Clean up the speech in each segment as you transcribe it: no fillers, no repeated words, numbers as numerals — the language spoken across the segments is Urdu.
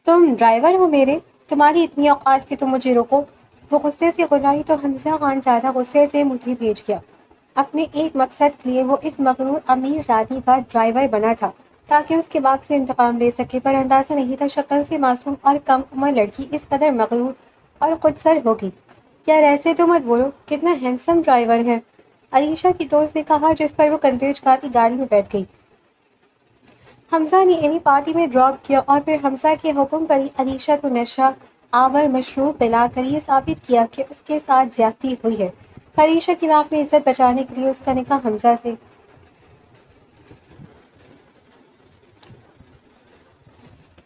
تم ڈرائیور ہو میرے؟ تمہاری اتنی اوقات کہ تم مجھے روکو؟ وہ غصے سے گھبرائی تو حمزہ خان زیادہ غصے سے مٹھی بھیج گیا۔ اپنے ایک مقصد کے لیے وہ اس مغرور امیر زادی کا ڈرائیور بنا تھا تاکہ اس کے باپ سے انتقام لے سکے، پر اندازہ نہیں تھا شکل سے معصوم اور کم عمر لڑکی اس قدر مغرور اور خودسر ہوگی۔ یار ایسے تو مت بولو، کتنا ہینڈسم ڈرائیور ہے، علیشہ کی دوست نے کہا، جس پر وہ کنتے اچکاتی گاڑی میں بیٹھ گئی۔ حمزہ نے انہیں پارٹی میں ڈراپ کیا اور پھر حمزہ کے حکم پر ہی علیشہ کو نشہ آور مشروب پلا کر یہ ثابت کیا کہ اس کے ساتھ زیادتی ہوئی ہے۔ علیشہ کی باپ نے عزت بچانے کے لیے اس کا نکاح حمزہ سے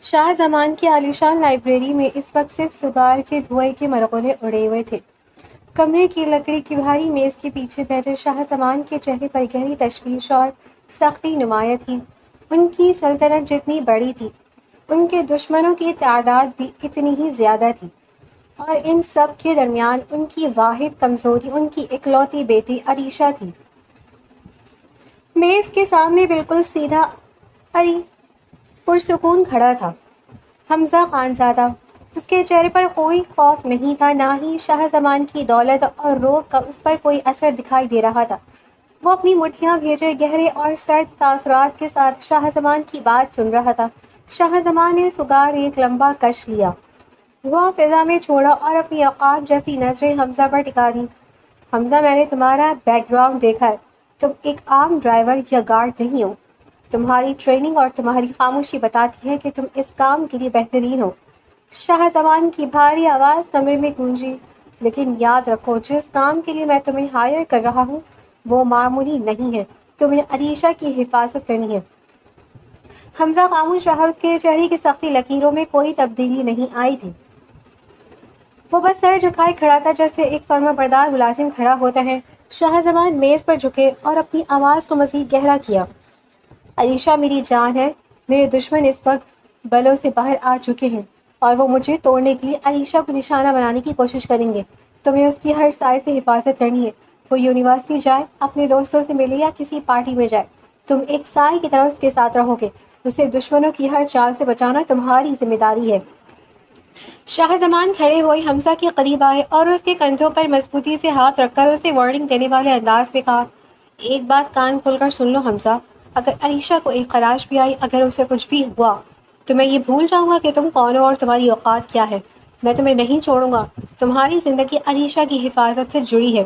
شاہ زمان کی عالیشان لائبریری میں اس وقت صرف سگار کے دھوئے کے مرغلے اڑے ہوئے تھے۔ کمرے کی لکڑی کی بھاری میز کے پیچھے بیٹھے شاہ زمان کے چہرے پر گہری تشویش اور سختی نمایاں تھی۔ ان کی سلطنت جتنی بڑی تھی، ان کے دشمنوں کی تعداد بھی اتنی ہی زیادہ تھی، اور ان سب کے درمیان ان کی واحد کمزوری ان کی اکلوتی بیٹی عریشہ تھی۔ میز کے سامنے بالکل سیدھا علی پرسکون کھڑا تھا، حمزہ خان زادہ۔ اس کے چہرے پر کوئی خوف نہیں تھا، نہ ہی شاہ زمان کی دولت اور روب کا اس پر کوئی اثر دکھائی دے رہا تھا۔ وہ اپنی مٹھیاں بھیجے گہرے اور سرد تاثرات کے ساتھ شاہ زمان کی بات سن رہا تھا۔ شاہ زمان نے سگار ایک لمبا کش لیا، دھواں فضا میں چھوڑا اور اپنی عقاب جیسی نظریں حمزہ پر ٹکا دی۔ حمزہ، میں نے تمہارا بیک گراؤنڈ دیکھا ہے، تم ایک عام ڈرائیور یا گارڈ نہیں ہو۔ تمہاری ٹریننگ اور تمہاری خاموشی بتاتی ہے کہ تم اس کام کے لیے بہترین ہو۔ شاہ زمان کی بھاری آواز کمرے میں گونجی۔ لیکن یاد رکھو، جس کام کے لیے میں تمہیں ہائر کر رہا ہوں وہ معمولی نہیں ہے، تمہیں عریشہ کی حفاظت کرنی ہے۔ حمزہ خاموش رہا، اس کے چہرے کی سختی لکیروں میں کوئی تبدیلی نہیں آئی تھی۔ وہ بس سر جھکائے کھڑا تھا جیسے ایک فرما بردار ملازم کھڑا ہوتا ہے۔ شاہ زمان میز پر جھکے اور اپنی آواز کو مزید گہرا کیا۔ علیشہ میری جان ہے، میرے دشمن اس وقت بلوں سے باہر آ چکے ہیں اور وہ مجھے توڑنے کے لیے علیشہ کو نشانہ بنانے کی کوشش کریں گے۔ تمہیں اس کی ہر سائے سے حفاظت کرنی ہے۔ وہ یونیورسٹی جائے، اپنے دوستوں سے ملے یا کسی پارٹی میں جائے، تم ایک سائے کی طرح اس کے ساتھ رہو گے۔ اسے دشمنوں کی ہر چال سے بچانا تمہاری ذمہ داری ہے۔ شاہ زمان کھڑے ہوئے حمزہ کے قریب آئے اور اس کے کندھوں پر مضبوطی سے ہاتھ رکھ کر اسے وارننگ دینے والے انداز میں کہا، ایک بات کان کھول کر سن لو حمزہ، اگر علیشہ کو ایک خراش بھی آئی، اگر اسے کچھ بھی ہوا تو میں یہ بھول جاؤں گا کہ تم کون ہو اور تمہاری اوقات کیا ہے۔ میں تمہیں نہیں چھوڑوں گا، تمہاری زندگی علیشہ کی حفاظت سے جڑی ہے۔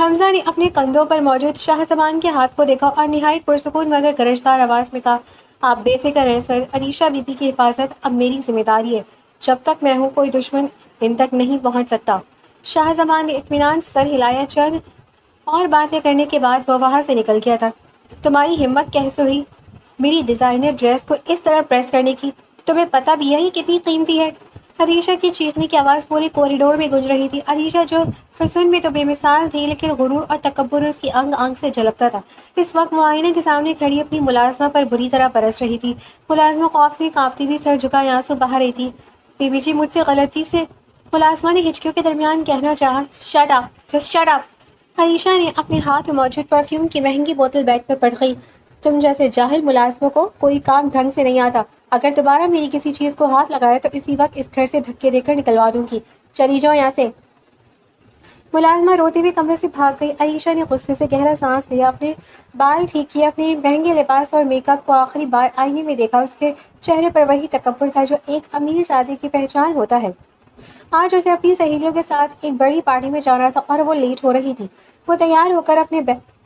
حمزہ نے اپنے کندھوں پر موجود شاہ زمان کے ہاتھ کو دیکھا اور نہایت پرسکون مگر گرجدار آواز میں کہا، آپ بے فکر رہیں سر، علیشہ بی بی کی حفاظت اب میری ذمہ داری ہے۔ جب تک میں ہوں کوئی دشمن ان تک نہیں پہنچ سکتا۔ شاہ زمان نے اطمینان سے سر ہلایا۔ چند اور باتیں کرنے کے بعد وہ وہاں سے نکل گیا تھا۔ تمہاری ہمت کیسے ہوئی میری ڈیزائنر ڈریس کو اس طرح پریس کرنے کی؟ تمہیں پتہ بھی ہے یہ کتنی قیمتی ہے؟ علیشہ کی چیخنے کی آواز پورے کوریڈور میں گونج رہی تھی۔ علیشہ جو حسن میں تو بے مثال تھی، لیکن غرور اور تکبر اس کی انگ انگ سے جھلکتا تھا۔ اس وقت وہ آئینے کے سامنے کھڑی اپنی ملازمہ پر بری طرح برس رہی تھی۔ ملازمہ خوف سے کانپتی ہوئی سر جھکائے آنسو بہا رہی تھی۔ بی بی جی، مجھ سے غلطی سے، ملازمہ نے ہچکیوں کے درمیان کہنا چاہا۔ Shut up, just shut up. Alisha نے اپنے ہاتھ میں موجود پرفیوم کی مہنگی بوتل بیٹھ کر پڑھ گئی، تم جیسے جاہل ملازموں کو کوئی کام ڈھنگ سے نہیں آتا۔ اگر دوبارہ میری کسی چیز کو ہاتھ لگایا تو اسی وقت اس گھر سے دھکے دے کر نکلوا دوں گی۔ چلی جاؤ یہاں سے۔ ملازمہ روتے ہوئے کمرے سے بھاگ گئی۔ علیشہ نے غصے سے گہرا سانس لیا، اپنے بال ٹھیک کیے، اپنے مہنگے لباس اور میک اپ کو آخری بار آئینے میں دیکھا۔ اس کے چہرے پر وہی تکبر تھا جو ایک امیر زادے کی پہچان ہوتا ہے۔ آج اسے اپنی سہیلیوں کے ساتھ ایک بڑی پارٹی میں جانا تھا اور وہ لیٹ ہو رہی تھی۔ وہ تیار ہو کر اپنے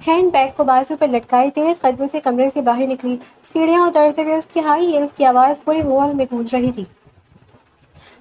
ہینڈ بیگ کو بازو پر لٹکائے تیز قدموں سے کمرے سے باہر نکلی۔ سیڑھیاں اترتے ہوئے اس کی ہائی ہیلز کی آواز پورے ہال میں گونج رہی تھی۔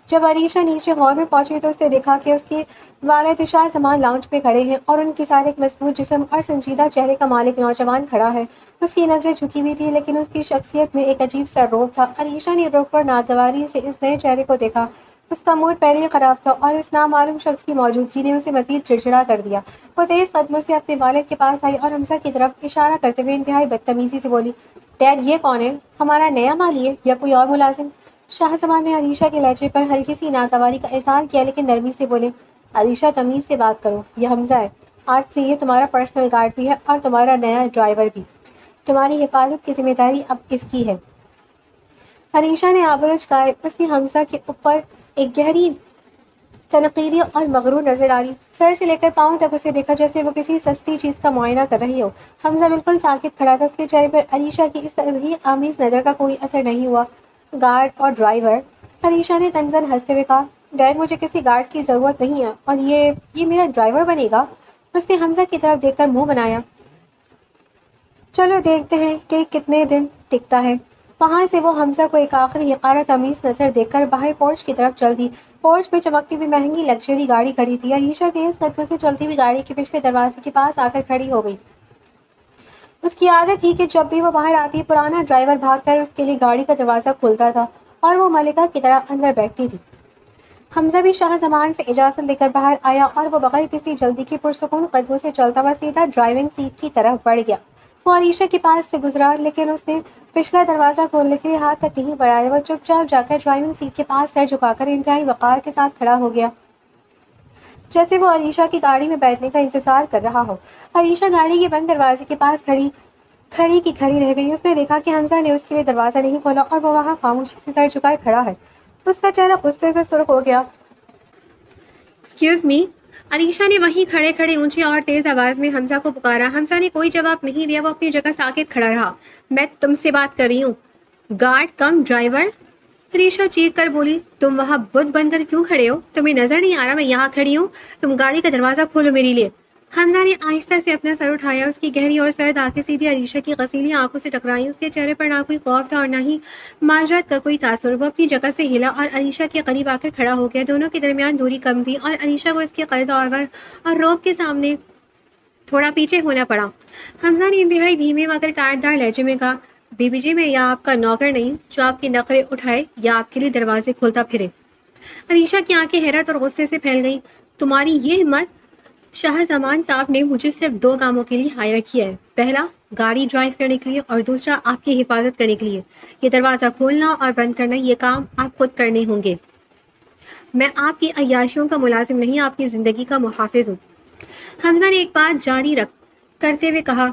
جب علیشہ نیچے ہال میں پہنچی تو اس نے دیکھا کہ اس کے والد شاہ زمان لاؤنج میں کھڑے ہیں اور ان کے ساتھ ایک مضبوط جسم اور سنجیدہ چہرے کا مالک نوجوان کھڑا ہے۔ اس کی نظریں جھکی ہوئی تھی لیکن اس کی شخصیت میں ایک عجیب سا روب تھا۔ علیشہ نے رک کر ناگواری سے اس نئے چہرے کو دیکھا۔ اس کا موڈ پہلے ہی خراب تھا اور اس نامعلوم شخص کی موجودگی نے اسے مزید چڑچڑا کر دیا۔ وہ تیز قدموں سے اپنے والد کے پاس آئی اور حمزہ کی طرف اشارہ کرتے ہوئے انتہائی بدتمیزی سے بولی، ڈیڈ یہ کون ہے؟ ہمارا نیا مالی ہے یا کوئی اور ملازم؟ شاہ زمان نے علیشہ کے لہجے پر ہلکی سی ناگواری کا اظہار کیا لیکن نرمی سے بولے، علیشہ تمیز سے بات کرو، یہ حمزہ ہے، آج سے یہ تمہارا پرسنل گارڈ بھی ہے اور تمہارا نیا ڈرائیور بھی۔ تمہاری حفاظت کی ذمہ داری اب اس کی ہے۔ عریشہ نے آبرو چکائے، اس کی حمزہ کے اوپر ایک گہری تنقیدی اور مغرور نظر ڈالی، سر سے لے کر پاؤں تک اسے دیکھا جیسے وہ کسی سستی چیز کا معائنہ کر رہی ہو۔ حمزہ بالکل ساکت کھڑا تھا، اس کے چہرے پر عریشہ کی اس تضحیک آمیز نظر کا کوئی اثر نہیں ہوا۔ گارڈ اور ڈرائیور؟ عریشہ نے تنزن ہنستے ہوئے کہا، ڈیڈ مجھے کسی گارڈ کی ضرورت نہیں ہے، اور یہ میرا ڈرائیور بنے گا؟ اس نے حمزہ کی طرف دیکھ کر منہ بنایا۔ چلو دیکھتے ہیں کہ کتنے دن ٹکتا ہے۔ وہاں سے وہ حمزہ کو ایک آخری حقارت آمیز نظر دیکھ کر باہر پورچ کی طرف چل دی۔ پورچ میں چمکتی ہوئی مہنگی لگژری گاڑی کھڑی تھی۔ عریشہ تیز قدموں سے چلتی ہوئی گاڑی کے پچھلے دروازے کے پاس آ کر کھڑی ہو گئی۔ اس کی عادت تھی کہ جب بھی وہ باہر آتی، پرانا ڈرائیور بھاگ کر اس کے لیے گاڑی کا دروازہ کھولتا تھا اور وہ ملکہ کی طرح اندر بیٹھتی تھی۔ حمزہ بھی شاہ زمان سے اجازت لے کر باہر آیا اور وہ بغیر کسی جلدی کے پرسکون قدموں سے چلتا ہوا سیدھا ڈرائیونگ سیٹ کی طرف بڑھ گیا۔ وہ عریشہ کے پاس سے گزرا، لیکن اس نے پچھلا دروازہ کھولنے کے لیے ہاتھ تک نہیں بڑھایا۔ وہ چپ چاپ جا کر ڈرائیونگ سیٹ کے پاس سر جھکا کر انتہائی وقار کے ساتھ کھڑا ہو گیا، جیسے وہ عریشہ کی گاڑی میں بیٹھنے کا انتظار کر رہا ہو۔ عریشہ گاڑی کے بند دروازے کے پاس کھڑی رہ گئی۔ اس نے دیکھا کہ حمزہ نے اس کے لیے دروازہ نہیں کھولا اور وہ وہاں خاموشی سے سر جھکائے کھڑا ہے۔ اس کا چہرہ غصے سے سرخ ہو گیا۔ ایکسکیوز می، عریشہ نے وہیں کھڑے کھڑے اونچی اور تیز آواز میں حمزہ کو پکارا۔ حمزہ نے کوئی جواب نہیں دیا، وہ اپنی جگہ ساکت کھڑا رہا۔ میں تم سے بات کر رہی ہوں، گارڈ کم ڈرائیور، عریشہ چیخ کر بولی۔ تم وہاں بت بن کر کیوں کھڑے ہو؟ تمہیں نظر نہیں آ رہا میں یہاں کھڑی ہوں؟ تم گاڑی کا دروازہ کھولو میرے لیے۔ حمزہ نے آہستہ سے اپنا سر اٹھایا، اس کی گہری اور سرد آنکھیں سیدھی عریشہ کی غسیلی آنکھوں سے ٹکرائیں۔ اس کے چہرے پر نہ کوئی خوف تھا اور نہ ہی معذرت کا کوئی تاثر۔ وہ اپنی جگہ سے ہلا اور عریشہ کے قریب آ کر کھڑا ہو گیا۔ دونوں کے درمیان دوری کم تھی اور عریشہ کو اس کے قد اور رعب کے سامنے تھوڑا پیچھے ہونا پڑا۔ حمزہ نے انتہائی دھیمے مگر کاٹدار لہجے میں کہا، بی بی جی، میں یا آپ کا نوکر نہیں جو آپ کے نخرے اٹھائے یا آپ کے لیے دروازے کھولتا پھرے۔ عریشہ کی آنکھیں حیرت اور غصے سے پھیل گئیں۔ تمہاری یہ ہمت؟ شاہ زمان صاحب نے مجھے صرف 2 کاموں کے لیے ہائر کیا ہے، پہلا گاڑی ڈرائیو کرنے کے لیے اور دوسرا آپ کی حفاظت کرنے کے لیے۔ یہ دروازہ کھولنا اور بند کرنا، یہ کام آپ خود کرنے ہوں گے۔ میں آپ کی عیاشیوں کا ملازم نہیں، آپ کی زندگی کا محافظ ہوں۔ حمزہ نے ایک بات جاری کرتے ہوئے کہا،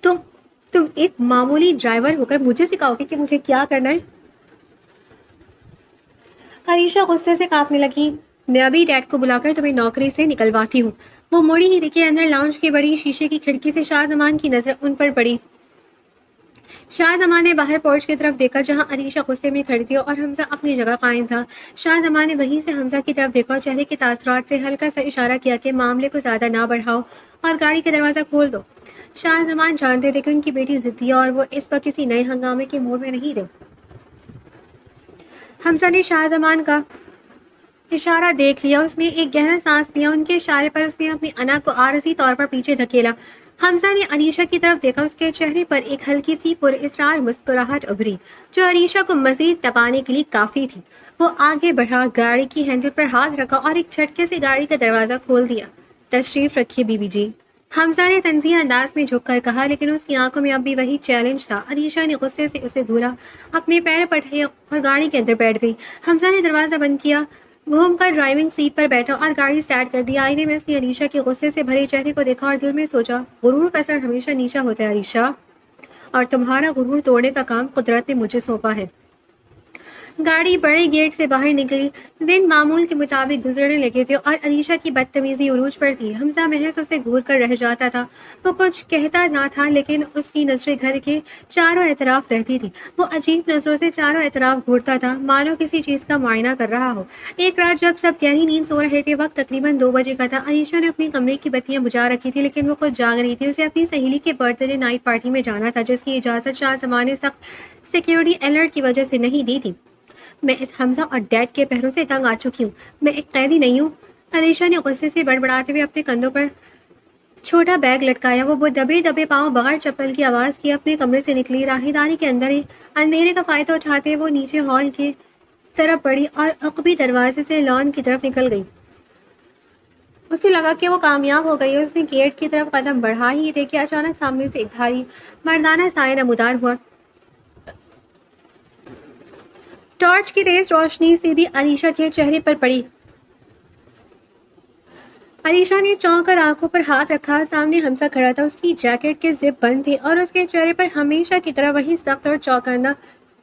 تم ایک معمولی ڈرائیور ہو کر مجھے سکھاؤ گے کہ مجھے کیا کرنا ہے؟ عریشہ غصے سے کانپنے لگی۔ میں ابھی ڈیڈ کو بلا کر تمہیں نوکری سے نکلواتی ہوں۔ وہ مڑی ہی دیکھے، اندر لاؤنج کی بڑی شیشے کی کھڑکی سے شاہ زمان کی نظر ان پر پڑی۔ شاہ زمان نے باہر پورچ کی طرف دیکھا جہاں عریشہ غصے میں کھڑی تھی اور حمزہ اپنی جگہ قائم تھا۔ شاہ زمان نے وہیں سے حمزہ کی طرف دیکھا اور چہرے کے تاثرات سے ہلکا سا اشارہ کیا کہ معاملے کو زیادہ نہ بڑھاؤ اور گاڑی کا دروازہ کھول دو۔ شاہ زمان جانتے تھے کہ ان کی بیٹی ضدی ہے اور وہ اس وقت کسی نئے ہنگامے کے موڑ میں نہیں رہے۔ حمزہ نے شاہ زمان کا اشارہ دیکھ لیا، اس نے ایک گہرا سانس لیا، ان کے اشارے پر اس نے اپنی انا کو عارضی طور پر پیچھے دھکیلا۔ حمزہ نے عریشہ کی طرف دیکھا، اس کے چہرے پر ایک ہلکی سی پراسرار مسکراہٹ ابھری جو عریشہ کو مزید تپانے کے لیے کافی تھی۔ وہ آگے بڑھا، گاڑی کی ہینڈل پر ہاتھ رکھا اور ایک جھٹکے سے گاڑی کا دروازہ کھول دیا۔ تشریف رکھیے بی بی جی، حمزہ نے تنزیہ انداز میں جھک کر کہا، لیکن اس کی آنکھوں میں اب بھی وہی چیلنج تھا۔ عریشہ نے غصے سے اسے گھورا، اپنے پیر پٹھے اور گاڑی کے اندر بیٹھ گئی۔ حمزہ نے دروازہ بند کیا، گھوم کر ڈرائیونگ سیٹ پر بیٹھا اور گاڑی سٹارٹ کر دی۔ آئینے میں اس نے عریشہ کے غصے سے بھرے چہرے کو دیکھا اور دل میں سوچا، غرور کا سر ہمیشہ نیچا ہوتا ہے عریشہ، اور تمہارا غرور توڑنے کا کام قدرت نے مجھے سونپا ہے۔ گاڑی بڑے گیٹ سے باہر نکلی، دن معمول کے مطابق گزرنے لگے تھے اور عریشہ کی بدتمیزی عروج پر تھی۔ حمزہ محض اسے گھور کر رہ جاتا تھا، وہ کچھ کہتا نہ تھا لیکن اس کی نظریں گھر کے چاروں اطراف رہتی تھی۔ وہ عجیب نظروں سے چاروں اطراف گھورتا تھا، مانو کسی چیز کا معائنہ کر رہا ہو۔ ایک رات جب سب گہری نیند سو رہے تھے، وقت تقریباً 2 بجے کا تھا، عریشہ نے اپنی کمرے کی بتیاں بجھا رکھی تھی لیکن وہ خود جاگ رہی تھی۔ اسے اپنی سہیلی کے برتھ ڈے نائٹ پارٹی میں جانا تھا جس کی اجازت شاہ زمان نے سخت سیکیورٹی الرٹ کی وجہ سے نہیں دی تھی۔ میں اس حمزہ اور ڈیڈ کے پہروں سے تنگ آ چکی ہوں، میں ایک قیدی نہیں ہوں۔ عریشہ نے غصے سے بڑبڑاتے ہوئے اپنے کندھوں پر چھوٹا بیگ لٹکایا۔ وہ دبے دبے پاؤں بغیر چپل کی آواز کیے اپنے کمرے سے نکلی۔ راہداری کے اندھیرے کا فائدہ اٹھاتے وہ نیچے ہال کی طرف بڑھی اور عقبی دروازے سے لان کی طرف نکل گئی۔ اسے لگا کہ وہ کامیاب ہو گئی ہے۔ اس نے گیٹ کی طرف قدم بڑھا ہی تھے کہ اچانک سامنے سے ایک بھاری مردانہ سایہ نمودار ہوا۔ ٹارچ کی تیز روشنی سیدھی عریشہ کے چہرے پر پڑی۔ عریشہ نے چونک کر آنکھوں پر ہاتھ رکھا، سامنے حمزہ کھڑا تھا، اس کی جیکٹ کے زپ بند تھے اور اس کے چہرے پر ہمیشہ کی طرح وہی سخت اور چوکنا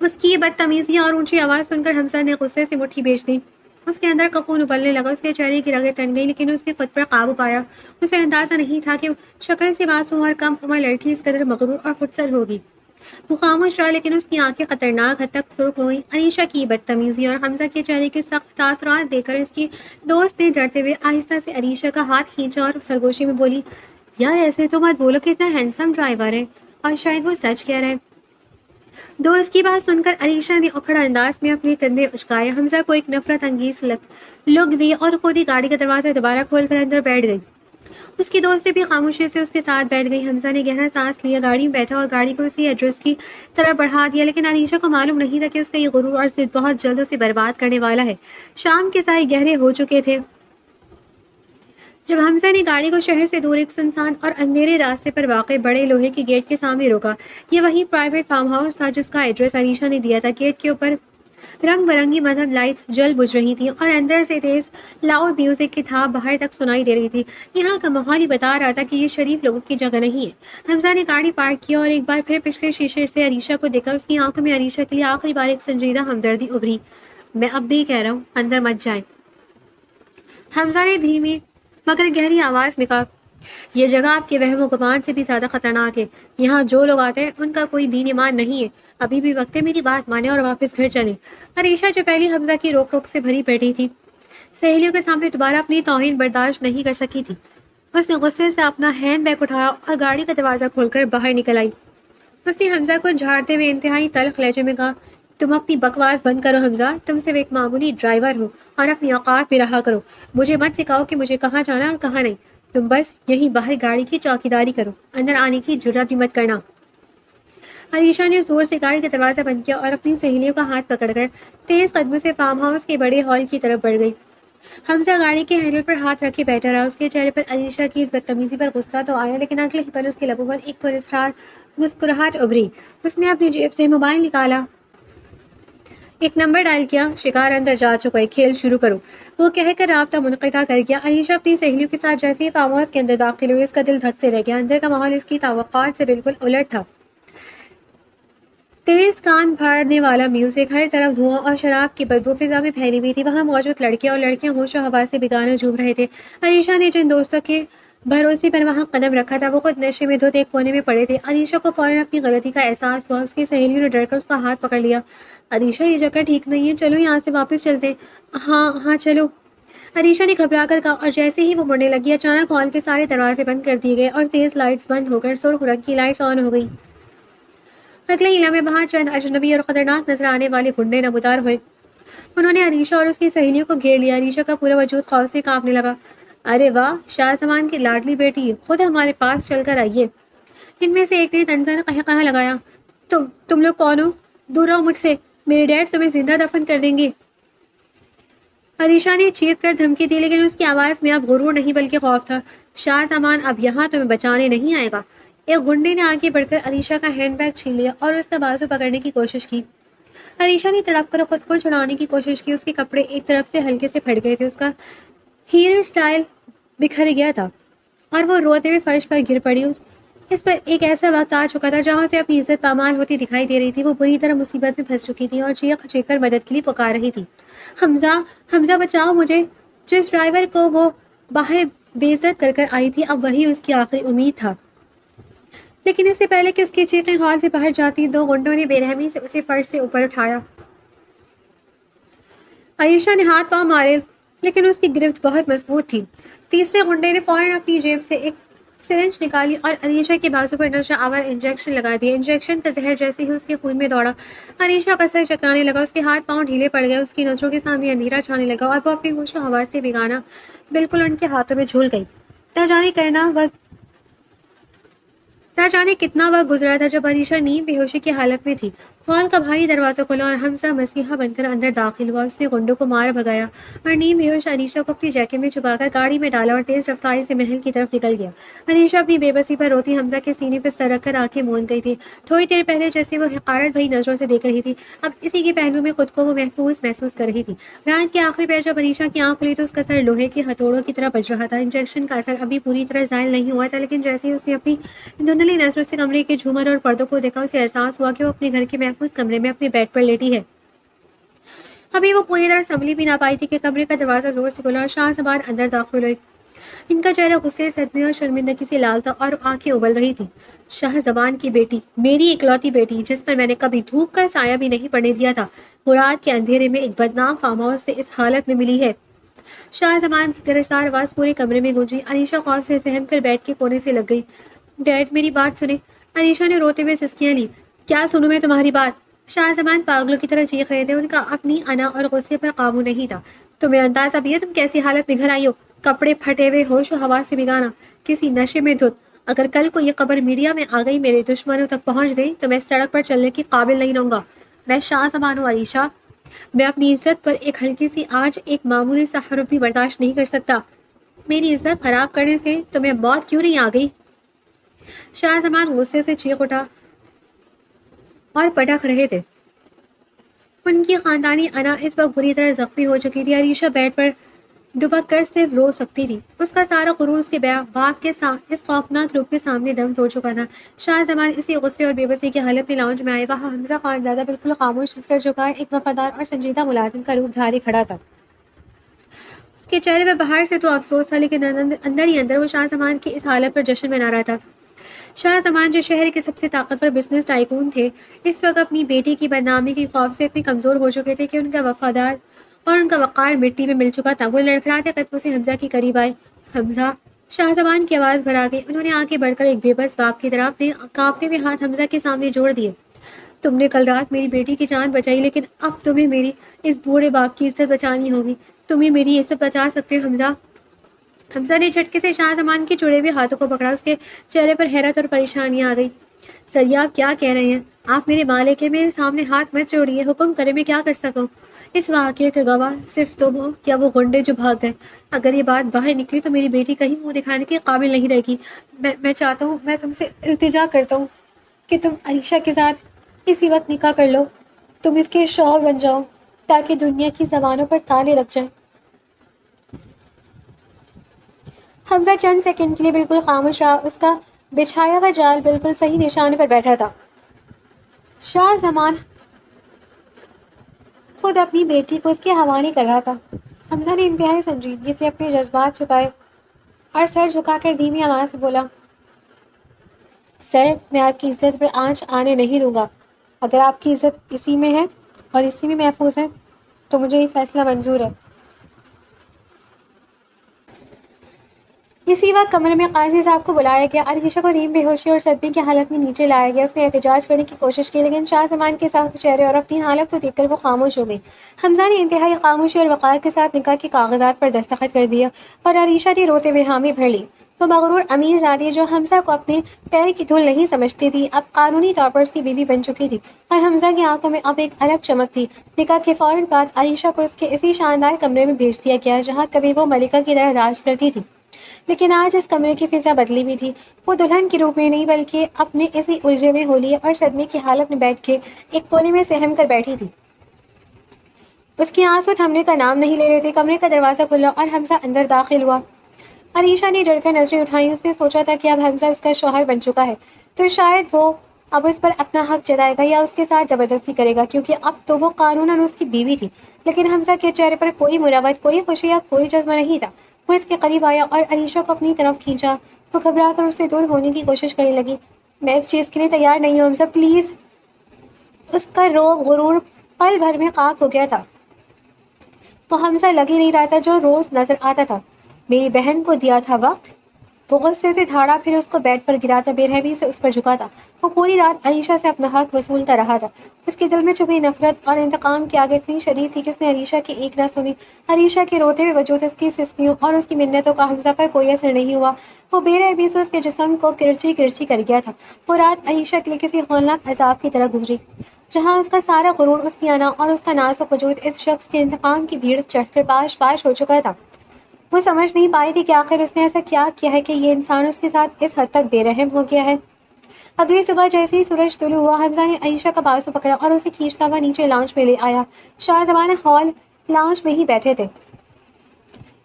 اس کی یہ بدتمیزیاں اور اونچی آواز سن کر حمزہ نے غصے سے مٹھی بھیج دی۔ اس کے اندر خون ابلنے لگا، اس کے چہرے کی رگیں تن گئی، لیکن اس نے خود پر قابو پایا۔ اسے اندازہ نہیں تھا کہ شکل سے معصوم اور کم عمر لڑکی اس قدر مغرور اور خودسر ہوگی۔ وہ خاموش رہا، لیکن اس کی آنکھیں خطرناک حد تک سرخ ہو گئیں۔ علیشہ کی بدتمیزی اور حمزہ کے چہرے کے سخت تاثرات دیکھ کر اس کی دوست نے ڈرتے ہوئے آہستہ سے علیشہ کا ہاتھ کھینچا اور سرگوشی میں بولی، یار ایسے تو مت بولو، کتنا ہینڈسم ڈرائیور ہے، اور شاید وہ سچ کہہ رہا ہے۔ دوست کی بات سن کر علیشہ نے اکھڑا انداز میں اپنے کندھے اچکائے، حمزہ کو ایک نفرت انگیز لگ دی اور خود ہی گاڑی کا دروازہ دوبارہ کھول کر اندر بیٹھ گئی۔ اس کی دوست بھی خاموشی سے اس کے ساتھ بیٹھ گئی۔ حمزہ نے گہرا سانس لیا، گاڑی میں بیٹھا اور گاڑی کو اسی ایڈریس کی طرف بڑھا دیا، لیکن علیشہ کو معلوم نہیں تھا کہ اس کا یہ غرور اور ضد بہت جلد اسے برباد کرنے والا ہے۔ شام کے سائے گہرے ہو چکے تھے جب حمزہ نے گاڑی کو شہر سے دور ایک سنسان اور اندھیرے راستے پر واقع بڑے لوہے کے گیٹ کے سامنے روکا۔ یہ وہی پرائیویٹ فارم ہاؤس تھا جس کا ایڈریس علیشہ نے دیا تھا۔ گیٹ کے اوپر رنگ برنگی مدھم لائٹس جل بجھ رہی تھیں اور اندر سے تیز لاؤڈ میوزک کی تھاپ باہر تک سنائی دے رہی تھی۔ یہاں کا ماحول ہی بتا رہا تھا کہ یہ شریف لوگوں کی جگہ نہیں ہے۔ حمزہ نے گاڑی پارک کیا اور ایک بار پھر پچھلے شیشے سے علیشہ کو دیکھا۔ اس کی آنکھوں میں علیشہ کے لیے آخری بار ایک سنجیدہ ہمدردی ابھری۔ میں اب بھی کہہ رہا ہوں، اندر مت جائیں، حمزہ نے دھیمی مگر گہری آواز میں کہا۔ یہ جگہ آپ کے وہم و گمان سے بھی زیادہ خطرناک ہے۔ یہاں جو لوگ آتے ہیں ان کا کوئی دین ایمان نہیں ہے۔ ابھی بھی وقت ہے، میری بات مانیں اور واپس گھر چلیں۔ علیشہ جو پہلی حمزہ کی روک ٹوک سے بھری بیٹھی تھی، سہیلیوں کے سامنے دوبارہ اپنی توہین برداشت نہیں کر سکی تھی۔ اس نے غصے سے اپنا ہینڈ بیگ اٹھایا اور گاڑی کا دروازہ کھول کر باہر نکل آئی۔ اس نے حمزہ کو جھاڑتے ہوئے انتہائی تلخ لہجے میں کہا، تم اپنی بکواس بند کرو حمزہ، تم صرف ایک معمولی ڈرائیور ہو اور اپنی اوقات بھی رہا کرو۔ مجھے مت سکھاؤ کہ مجھے کہاں جانا اور کہاں نہیں۔ تم بس یہیں باہر گاڑی کی چوکیداری کرو، اندر آنے کی جرات بھی مت کرنا۔ علیشہ نے زور سے گاڑی کا دروازہ بند کیا اور اپنی سہیلیوں کا ہاتھ پکڑ کر تیز قدموں سے فارم ہاؤس کے بڑے ہال کی طرف بڑھ گئی۔ حمزہ گاڑی کے ہینڈل پر ہاتھ رکھے بیٹھا رہا۔ اس کے چہرے پر علیشہ کی اس بدتمیزی پر غصہ تو آیا، لیکن اگلے ہی پل اس کے لبوں پر ایک پراسرار مسکراہٹ ابھری۔ اس نے اپنی جیب سے موبائل نکالا، ایک نمبر ڈائل کیا۔ شکار اندر جا چکا ہے، کھیل شروع کرو، وہ کہہ کر رابطہ منقطع کر گیا۔ علیشہ اپنی سہیلیوں کے ساتھ جیسے ہی فارم ہاؤس کے اندر داخل ہوئی، اس کا دل دھک سے رہ گیا۔ اندر کا ماحول اس کی توقعات سے بالکل الٹ تھا۔ تیز کان پھاڑنے والا میوزک، ہر طرف دھواں اور شراب کی بدبو فضا میں پھیلی ہوئی تھی۔ وہاں موجود لڑکے اور لڑکیاں ہوش و حواس سے بیگانہ جھوم رہے تھے۔ علیشہ نے جن دوستوں کے بھروسے پر وہاں قدم رکھا تھا، وہ خود نشے میں دھت ایک کونے میں پڑے تھے۔ علیشہ کو فوراً اپنی غلطی کا احساس ہوا۔ اس کی سہیلیوں نے ڈر کر اس کا ہاتھ پکڑ لیا۔ علیشہ، یہ جگہ ٹھیک نہیں ہے، چلو یہاں سے واپس چلتے ہیں۔ ہاں چلو، علیشہ نے گھبرا کر کہا، اور جیسے ہی وہ مڑنے لگی، اچانک ہال کے سارے دروازے بند کر دیے گئے اور تیز لائٹس بند ہو کر سرخ رنگ کی لائٹس آن ہو گئی۔ اگلے ہی لمحے وہاں چند اجنبی اور خطرناک نظر آنے والے گنڈے نمودار ہوئے۔ انہوں نے علیشہ اور اس کی سہیلیوں کو گھیر لیا۔ علیشہ کا پورا وجود خوف سے کانپنے لگا۔ ارے واہ، شاہ زمان کی لاڈلی بیٹی، خود ہمارے پاس چل کر آئیے۔ ان میں سے ایک نے تنزن قہقہہ لگایا، تم لوگ کون ہو؟ دور رہو مجھ سے، میرے ڈیڈ تمہیں زندہ دفن کر دیں گے۔ علیشہ نے چیخ کر دھمکی دی، لیکن اس کی آواز میں اب غرور نہیں بلکہ خوف تھا۔ شاہ زمان اب یہاں تمہیں بچانے نہیں آئے گا۔ ایک گنڈے نے آگے بڑھ کر علیشہ کا ہینڈ بیگ چھین لیا اور اس کا بازو پکڑنے کی کوشش کی۔ علیشہ نے تڑپ کر خود کو چھڑانے کی کوشش کی۔ اس کے کپڑے ایک طرف سے ہلکے سے پھٹ گئے تھے، اس کا ہیئر سٹائل بکھر گیا تھا اور وہ روتے ہوئے فرش پر گر پڑی۔ اس پر ایک ایسا وقت آ چکا تھا جہاں سے اپنی عزت پامال ہوتی دکھائی دے رہی تھی۔ وہ بری طرح مصیبت میں پھنس چکی تھی اور چیخ چیخ کر مدد کے لیے پکار رہی تھی، حمزہ بچاؤ مجھے۔ جس ڈرائیور کو وہ باہر بے عزت کر کر آئی تھی، اب وہی اس کی آخری امید تھا۔ لیکن اس سے پہلے کہ اس کی چیخیں ہال سے باہر جاتی، دو گنڈوں نے بے رحمی سے اسے فرش سے اوپر اٹھایا۔ علیشہ نے ہاتھ پاؤں مارے، لیکن اس کی گرفت بہت مضبوط تھی۔ تیسرے گنڈے نے فوراً اپنی جیب سے ایک سرنج نکالی اور علیشہ کے بازو پر نشہ آور انجیکشن لگا دیا۔ انجیکشن کا زہر جیسے ہی اس کے خون میں دوڑا، علیشہ کا سر چکرانے لگا، اس کے ہاتھ پاؤں ڈھیلے پڑ گئے، اس کی نظروں کے سامنے اندھیرا چھانے لگا اور وہ اپنے ہوش و حواس سے بیگانہ بالکل ان کے ہاتھوں میں جھول گئی۔ نہ جانے کتنا وقت گزرا تھا جب علیشہ نیم بے ہوشی کی حالت میں تھی۔ ہال کا بھاری دروازہ کھلا اور حمزہ مسیحا بن کر اندر داخل ہوا۔ اس نے گنڈوں کو مار بھگایا اور نیم بے ہوش علیشہ کو اپنی جیکٹ میں چھپا کر گاڑی میں ڈالا اور تیز رفتاری سے محل کی طرف نکل گیا۔ علیشہ اپنی بے بسی پر روتی حمزہ کے سینے پر سر رکھ کر آنکھیں موند گئی تھی۔ تھوڑی دیر پہلے جیسے وہ حقارت بھری نظروں سے دیکھ رہی تھی، اب اسی کے پہلو میں خود کو وہ محفوظ محسوس کر رہی تھی۔ رات کے آخری پہر جب علیشہ کی آنکھ کھلی تو اس کا سر لوہے کے ہتھوڑوں کی طرح بج رہا تھا۔ انجیکشن کا اثر ابھی پوری طرح زائل نہیں ہوا تھا، لیکن جیسے ہی اس نے اپنی دھندلی نظروں سے کمرے کے جھومر اور پردوں کو دیکھا، اسے احساس ہوا کہ وہ اپنے گھر کے محفوظ کمرے میں اپنے بیڈ پر لیٹی ہے۔ ابھی وہ پوری طرح سنبھلی بھی نہ پائی تھی کہ کمرے کا دروازہ زور سے کھلا اور شاہ زبان اندر داخل ہوئی۔ ان کا چہرہ غصے، صدمے اور شرمندگی سے لال تھا اور آنکھیں ابل رہی تھی۔ شاہ زبان کی بیٹی، میری اکلوتی بیٹی، جس پر میں نے کبھی دھوپ کا سایہ بھی نہیں پڑنے دیا تھا، وہ رات کے اندھیرے میں ایک بدنام فارم ہاؤس سے اس حالت میں ملی ہے۔ شاہ زبان کی گرجدار آواز پورے کمرے میں گونجی۔ علیشا خوف سے سہم کر بیڈ کے کونے سے لگ گئی۔ ڈیڈ، میری بات سنیں۔ علیشا نے روتے ہوئے سسکیاں لی۔ کیا سنوں میں تمہاری بات؟ شاہ زبان پاگلوں کی طرح چیخ رہے تھے۔ ان کا اپنی انا اور غصے پر قابو نہیں تھا۔ تمہیں اندازہ بھی ہے تم کیسی حالت میں گھر آئی ہو؟ کپڑے پھٹے ہوئے، ہوش و حواس سے بگانا، کسی نشے میں دھت۔ اگر کل کو یہ خبر میڈیا میں آ گئی، میرے دشمنوں تک پہنچ گئی، تو میں سڑک پر چلنے کی قابل نہیں رہوں گا۔ میں شاہ زبان ہوں علیشا۔ میں اپنی عزت پر ایک ہلکی سی آج، ایک معمولی سا حرف بھی برداشت نہیں کر سکتا۔ میری عزت خراب کرنے سے تمہیں موت کیوں نہیں آ گئی؟ شاہ زمان غصے سے چیخ اٹھا اور پٹک رہے تھے۔ ان کی خاندانی انا اس وقت بری طرح زخمی ہو چکی تھی۔ علیشا بیڈ پر دبک کر صرف رو سکتی تھی۔ اس کا سارا غرور اس کے باپ کے ساتھ اس خوفناک روپ کے سامنے دم توڑ چکا تھا۔ شاہ زمان اسی غصے اور بے بسی کی حالت میں لاؤنج میں آئے۔ وہاں حمزہ خانزادہ بالکل خاموش، سر جھکائے، ایک وفادار اور سنجیدہ ملازم کا روپ دھارے کھڑا تھا۔ اس کے چہرے پہ باہر سے تو افسوس تھا، لیکن اندر ہی اندر وہ شاہ زمان کی اس حالت پر جشن منا رہا تھا۔ شاہ زمان، جو شہر کے سب سے طاقتور بزنس ٹائکون تھے، اس وقت اپنی بیٹی کی بدنامی کے خوف سے اتنے کمزور ہو چکے تھے کہ ان کا وفادار اور ان کا وقار مٹی میں مل چکا تھا۔ وہ لڑکھڑاتے قدموں سے حمزہ کے قریب آئے۔ حمزہ! شاہ زمان کی آواز بھر آ گئی۔ انہوں نے آگے بڑھ کر ایک بے بس باپ کی طرح اپنے کانپتے ہوئے ہاتھ حمزہ کے سامنے جوڑ دیے۔ تم نے کل رات میری بیٹی کی جان بچائی، لیکن اب تمہیں میری اس بوڑھے باپ کی عزت بچانی ہوگی۔ تم ہی میری عزت بچا سکتے ہو حمزہ۔ حمزہ نے جھٹکے سے شاہ زمان کے جڑے ہوئے ہاتھوں کو پکڑا۔ اس کے چہرے پر حیرت اور پریشانی آ گئی۔ سر، آپ کیا کہہ رہے ہیں؟ آپ میرے مالک ہیں، میرے سامنے ہاتھ مت جوڑیے، حکم کرے میں کیا کر سکوں؟ اس واقعے کے گواہ صرف تم ہو یا وہ گنڈے جو بھاگ گئے۔ اگر یہ بات باہر نکلی تو میری بیٹی کہیں منہ دکھانے کے قابل نہیں رہے گی۔ میں چاہتا ہوں، میں تم سے التجا کرتا ہوں کہ تم علیشا کے ساتھ اسی وقت نکاح کر لو۔ تم اس کے شوہر بن جاؤ تاکہ دنیا کی زبانوں پر تالے لگ جائیں۔ حمزہ چند سیکنڈ کے لیے بالکل خاموش رہا۔ اس کا بچھایا ہوا جال بالکل صحیح نشانے پر بیٹھا تھا۔ شاہ زمان خود اپنی بیٹی کو اس کے حوالے کر رہا تھا۔ حمزہ نے انتہائی سنجیدگی سے اپنے جذبات چھپائے اور سر جھکا کر دھیمی آواز سے بولا، سر، میں آپ کی عزت پر آنچ آنے نہیں دوں گا۔ اگر آپ کی عزت اسی میں ہے اور اسی میں محفوظ ہے تو مجھے یہ فیصلہ منظور ہے۔ اسی وقت کمرے میں قاضی صاحب کو بلایا گیا۔ علیشا کو نیم بے ہوشی اور صدمے کی حالت میں نیچے لایا گیا۔ اس نے احتجاج کرنے کی کوشش کی، لیکن شاہ زمان کے سخت چہرے اور اپنی حالت کو دیکھ کر وہ خاموش ہو گئی۔ حمزہ نے انتہائی خاموشی اور وقار کے ساتھ نکاح کے کاغذات پر دستخط کر دیا اور علیشا نے روتے ہوئے حامی بھر لی۔ وہ مغرور امیر زادی جو حمزہ کو اپنے پیر کی دھول نہیں سمجھتی تھی، اب قانونی طور پر اس کی بیوی بن چکی تھی اور حمزہ کی آنکھوں میں اب ایک الگ چمک تھی۔ نکاح کے فوراً بعد علیشا کو اس کے اسی شاندار کمرے میں بھیج دیا گیا جہاں کبھی وہ ملکہ کی طرح راج کرتی تھی، لیکن آج اس کمرے کی فضا بدلی ہوئی تھی۔ وہ دلہن کے روپ میں نہیں بلکہ اپنے اسی الجھے ہوئے ہولیے اور صدمے کی حالت میں بیٹھ کے ایک کونے میں سہم کر بیٹھی تھی۔ اس کے آنسو تھمنے کا نام نہیں لے رہے تھے۔ کمرے کا دروازہ کھلا اور حمزہ اندر داخل ہوا۔ علیشا نے ڈر کر نظریں اٹھائیں۔ اس نے سوچا تھا کہ اب حمزہ اس کا شوہر بن چکا ہے تو شاید وہ اب اس پر اپنا حق جتائے گا یا اس کے ساتھ زبردستی کرے گا، کیونکہ اب تو وہ قانوناً اس کی بیوی تھی۔ لیکن حمزہ کے چہرے پر کوئی مروت، کوئی خوشی یا کوئی جذبہ نہیں تھا۔ وہ اس کے قریب آیا اور علیشا کو اپنی طرف کھینچا۔ وہ گھبرا کر اس سے دور ہونے کی کوشش کرنے لگی۔ میں اس چیز کے لیے تیار نہیں ہوں حمزہ، پلیز۔ اس کا روب، غرور پل بھر میں خاک ہو گیا تھا۔ وہ حمزہ لگ ہی نہیں رہا تھا جو روز نظر آتا تھا۔ میری بہن کو دیا تھا وقت؟ وہ غصے سے دھاڑا، پھر اس کو بیڈ پر گرا تھا، بے رحمی سے اس پر جھکا تھا۔ وہ پوری رات علیشا سے اپنا حق وصولتا رہا تھا۔ اس کے دل میں چھپی نفرت اور انتقام کی آگ اتنی شدید تھی کہ اس نے علیشا کی ایک نہ سنی۔ علیشا کے روتے ہوئے وجود، اس کی سسکیوں اور اس کی منتوں کا حمزہ پر کوئی اثر نہیں ہوا۔ وہ بے رحمی سے اس کے جسم کو کرچی کرچی کر گیا تھا۔ وہ رات علیشا کے لیے کسی ہولناک عذاب کی طرح گزری، جہاں اس کا سارا غرور، اس کی انا اور اس کا نازک وجود اس شخص کے انتقام کی بھیڑ چڑھ کر پاش پاش ہو چکا تھا۔ وہ سمجھ نہیں پائی تھی کہ آخر اس نے ایسا کیا کیا ہے کہ یہ انسان اس کے ساتھ اس حد تک بے رحم ہو گیا ہے۔ اگلی صبح جیسے ہی سورج طلوع ہوا، حمزہ نے علیشا کا بازو پکڑا اور اسے کھینچتا ہوا نیچے لاؤنج میں لے آیا۔ شاہ زمان ہال لاؤنج میں ہی بیٹھے تھے۔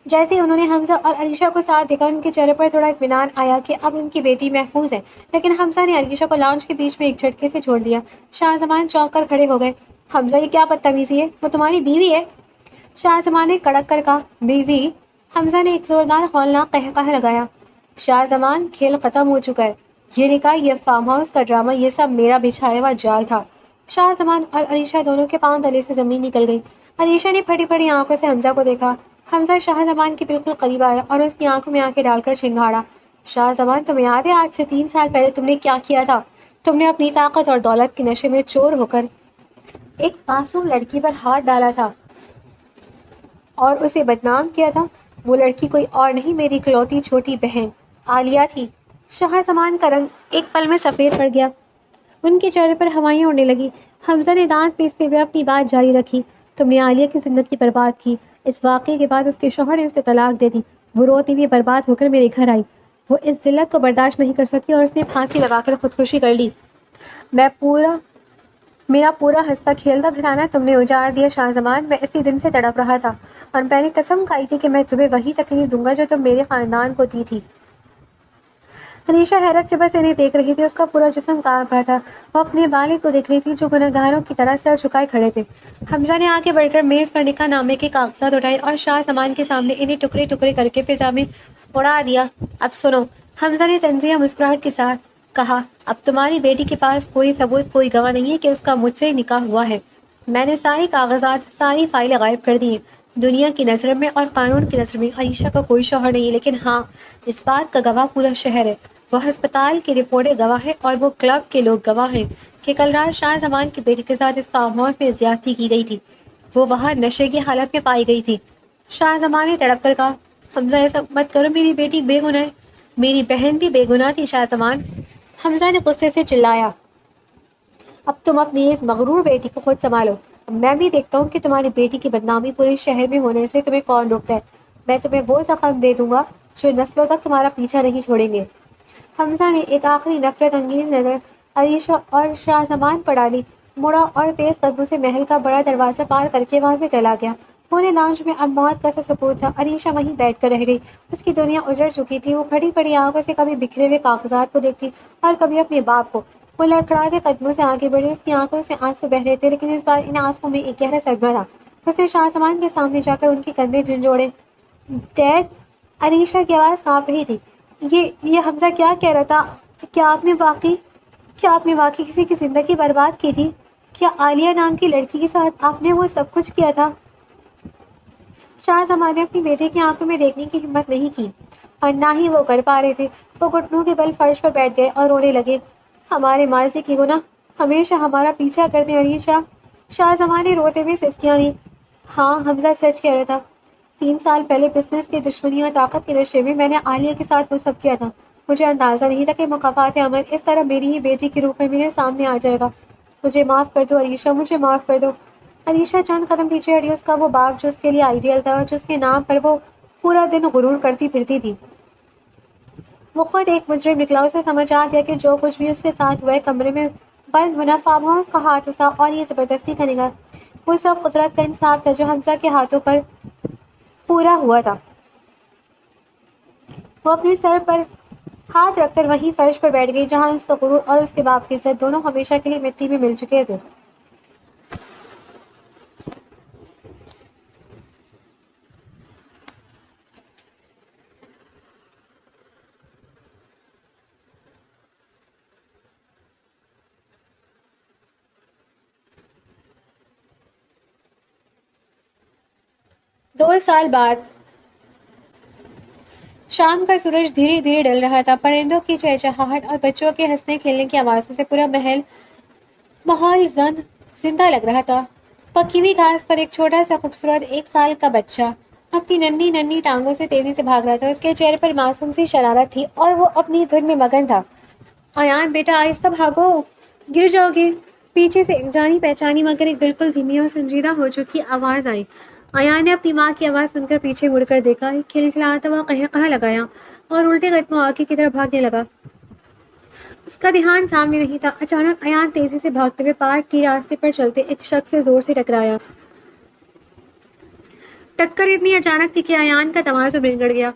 جیسے ہی انہوں نے حمزہ اور علیشہ کو ساتھ دیکھا، ان کے چہرے پر تھوڑا اطمینان آیا کہ اب ان کی بیٹی محفوظ ہے، لیکن حمزہ نے علیشہ کو لانچ کے بیچ میں ایک جھٹکے سے چھوڑ دیا۔ شاہ زمان چونک کر کھڑے ہو گئے۔ حمزہ، یہ کیا بدتمیزی ہے؟ وہ تمہاری بیوی ہے۔ شاہ زمان نے کڑک کر کہا۔ بیوی؟ حمزہ نے ایک زوردار ہولناک قہقہہ لگایا۔ شاہ زمان، کھیل ختم ہو چکا ہے۔ یہ نکاح، یہ فارم ہاؤس کا ڈرامہ، یہ سب میرا بچھایا ہوا جال تھا۔ شاہ زمان اور علیشہ دونوں کے پاؤں تلے سے زمین نکل گئی۔ علیشہ نے پھٹی پھٹی آنکھوں سے حمزہ کو دیکھا۔ حمزہ شاہ زمان کے بالکل قریب آیا اور اس کی آنکھوں میں آنکھیں ڈال کر چنگاڑا۔ شاہ زمان، تمہیں یاد ہے آج سے 3 سال پہلے تم نے کیا کیا تھا؟ تم نے اپنی طاقت اور دولت کے نشے میں چور ہو کر ایک معصوم لڑکی پر ہاتھ ڈالا تھا اور اسے بدنام کیا تھا۔ وہ لڑکی کوئی اور نہیں، میری اکلوتی چھوٹی بہن عالیہ تھی۔ شاہ زمان کا رنگ ایک پل میں سفید پڑ گیا۔ ان کے چہرے پر ہوائیں اڑنے لگی۔ حمزہ نے دانت پیستے ہوئے اپنی بات جاری رکھی۔ تم نے عالیہ کی زندگی برباد کی۔ اس واقعے کے بعد اس کے شوہر نے اسے طلاق دے دی۔ وہ روتی ہوئی برباد ہو کر میرے گھر آئی۔ وہ اس ذلت کو برداشت نہیں کر سکی اور اس نے پھانسی لگا کر خودکشی کر لی۔ میرا پورا ہنستا کھیلتا گھرانہ تم نے اجاڑ دیا شاہ زمان۔ میں اسی دن سے تڑپ رہا تھا اور میں نے قسم کھائی تھی کہ میں تمہیں وہی تکلیف دوں گا جو تم میرے خاندان کو دی تھی۔ علیشہ حیرت سے بس انہیں دیکھ رہی تھی۔ اس کا پورا جسم کانپ رہا تھا۔ وہ اپنے والد کو دیکھ رہی تھی جو گنہگاروں کی طرح سر جھکائے کھڑے تھے۔ حمزہ نے آگے بڑھ کر میز پر نکاح نامے کے کاغذات اٹھائے اور شاہ زمان کے سامنے انہیں ٹکڑے ٹکڑے کر کے فضا میں اڑا دیا۔ اب سنو، حمزہ نے طنزیہ مسکراہٹ کے ساتھ کہا، اب تمہاری بیٹی کے پاس کوئی ثبوت، کوئی گواہ نہیں ہے کہ اس کا مجھ سے نکاح ہوا ہے۔ میں نے سارے کاغذات، ساری فائلیں غائب کر دی ہیں۔ دنیا کی نظر میں اور قانون کی نظر میں عائشہ کا کوئی شوہر نہیں ہے، لیکن ہاں، اس بات کا گواہ پورا شہر ہے۔ وہ ہسپتال کی رپورٹیں گواہ ہیں اور وہ کلب کے لوگ گواہ ہیں کہ کل رات شاہ زمان کی بیٹی کے ساتھ اس فارم ہاؤس میں زیادتی کی گئی تھی۔ وہ وہاں نشے کی حالت میں پائی گئی تھی۔ شاہ زمان نے تڑپ کر کہا، حمزہ ایسا مت کرو، میری بیٹی بے گناہ ہے۔ میری بہن بھی بے گناہ تھی شاہ زمان۔ حمزہ نے غصے سے چلایا، اب تم اپنی اس مغرور بیٹی کو خود سنبھالو۔ اب میں بھی دیکھتا ہوں کہ تمہاری بیٹی کی بدنامی پورے شہر میں ہونے سے تمہیں کون روکتا ہے۔ میں تمہیں وہ زخم دے دوں گا جو نسلوں تک تمہارا پیچھا نہیں چھوڑیں گے۔ حمزہ نے ایک آخری نفرت انگیز نظر علیشہ اور شاہ زمان پر ڈالی، مڑا اور تیز قدموں سے محل کا بڑا دروازہ پار کر کے وہاں سے چلا گیا۔ پورے لانچ میں اب موت کا سا سکوت تھا۔ علیشہ وہیں بیٹھ کر رہ گئی۔ اس کی دنیا اجڑ چکی تھی۔ وہ پھٹی پھٹی آنکھوں سے کبھی بکھرے ہوئے کاغذات کو دیکھتی اور کبھی اپنے باپ کو۔ وہ لڑکھڑاتے قدموں سے آگے بڑھی۔ اس کی آنکھوں سے آنسو بہہ رہے تھے، لیکن اس بار ان آنسوؤں میں ایک گہرا صدمہ تھا۔ اس نے شاہ زمان کے سامنے جا کر ان کے کندھے جھنجھوڑے۔ ڈیڈ! علیشہ کی آواز کانپ رہی تھی۔ یہ حمزہ کیا کہہ رہا تھا؟ کیا آپ نے واقعی کسی کی زندگی برباد کی تھی؟ کیا عالیہ نام کی لڑکی کے ساتھ آپ نے وہ سب کچھ کیا تھا؟ شاہ زمان نے اپنی بیٹے کی آنکھوں میں دیکھنے کی ہمت نہیں کی اور نہ ہی وہ کر پا رہے تھے۔ وہ گھٹنوں کے بل فرش پر بیٹھ گئے اور رونے لگے۔ ہمارے ماضی کی گناہ ہمیشہ ہمارا پیچھا کرتے ہیں علیشہ۔ شاہ زمان نے روتے ہوئے سسکیاں لی۔ ہاں، حمزہ سچ کہہ رہا تھا۔ 3 سال پہلے بزنس کی دشمنی اور طاقت کے نشے میں نے عالیہ کے ساتھ وہ سب کیا تھا۔ مجھے اندازہ نہیں تھا کہ مکافات عمل اس طرح میری ہی بیٹی کے روپ میں میرے سامنے آ جائے گا۔ مجھے معاف کر دو علیشہ، مجھے معاف کر دو۔ علیشہ چند قدم پیچھے ہٹی۔ اس کا وہ باپ جو اس کے لیے آئیڈیل تھا اور جس کے نام پر وہ پورا دن غرور کرتی پھرتی تھی، وہ خود ایک مجرم نکلا۔ اسے سمجھ آ گیا کہ جو کچھ بھی اس کے ساتھ ہوا ہے، کمرے میں بند ہونا، فارم ہاؤس کا حادثہ اور یہ زبردستی کا نکاح، وہ سب قدرت کا انصاف تھا جو حمزہ کے ہاتھوں پر پورا ہوا تھا۔ وہ اپنے سر پر ہاتھ رکھ کر وہیں فرش پر بیٹھ گئی جہاں اس کا غرور اور اس کے باپ کی عزت دونوں ہمیشہ کے لیے مٹی میں مل چکے تھے۔ 2 سال بعد شام کا سورج دھیرے دھیرے ڈل رہا تھا۔ پرندوں کی چہچہاہٹ اور بچوں کے ہنسنے کھیلنے کی آوازوں سے پورا ماحول زندہ لگ رہا تھا۔ پکی ہوئی گھاس پر ایک چھوٹا سا خوبصورت 1 سال کا بچہ اپنی ننھی ننھی ٹانگوں سے تیزی سے بھاگ رہا تھا۔ اس کے چہرے پر معصوم سی شرارت تھی اور وہ اپنی دھن میں مگن تھا۔ ایان بیٹا، آہستہ بھاگو، گر جاؤ گے۔ پیچھے سے ایک جانی پہچانی مگر ایک بالکل دھیمی اور سنجیدہ ہو چکی آواز آئی۔ ایان نے اپنی ماں کی آواز سن کر پیچھے مڑ کر دیکھا، ایک کھلکھلاتا ہوا قہقہہ لگایا اور الٹے قدموں آگے کی طرف بھاگنے لگا۔ اس کا دھیان سامنے نہیں تھا۔ اچانک ایان تیزی سے بھاگتے ہوئے پارک کے راستے پر چلتے ایک شخص سے زور سے ٹکرایا۔ ٹکر اتنی اچانک تھی کہ ایان کا توازن بگڑ گیا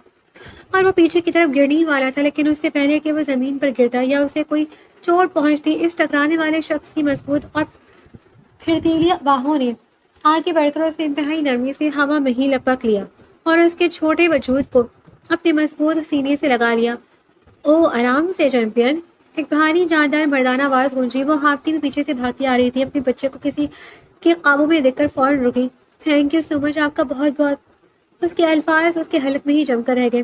اور وہ پیچھے کی طرف گرنے ہی والا تھا، لیکن اس سے پہلے کہ وہ زمین پر گرتا یا اسے کوئی چوٹ پہنچتی، اس ٹکرانے والے شخص کی مضبوط اور پھرتیلی باہوں نے آگے بڑھ کر اسے انتہائی نرمی سے ہوا میں ہی لپک لیا اور اس کے چھوٹے وجود کو اپنے مضبوط سینے سے لگا لیا۔ او آرام سے چیمپئن، ایک بھاری جاندار مردانہ آواز گونجی۔ وہ ہاپتی میں پیچھے سے بھاگتی آ رہی تھی، اپنے بچے کو کسی کے قابو میں دیکھ کر فوراً رکی۔ تھینک یو سو مچ، آپ کا بہت بہت۔ اس کے الفاظ اس کے حلق میں ہی جم کر رہ گئے۔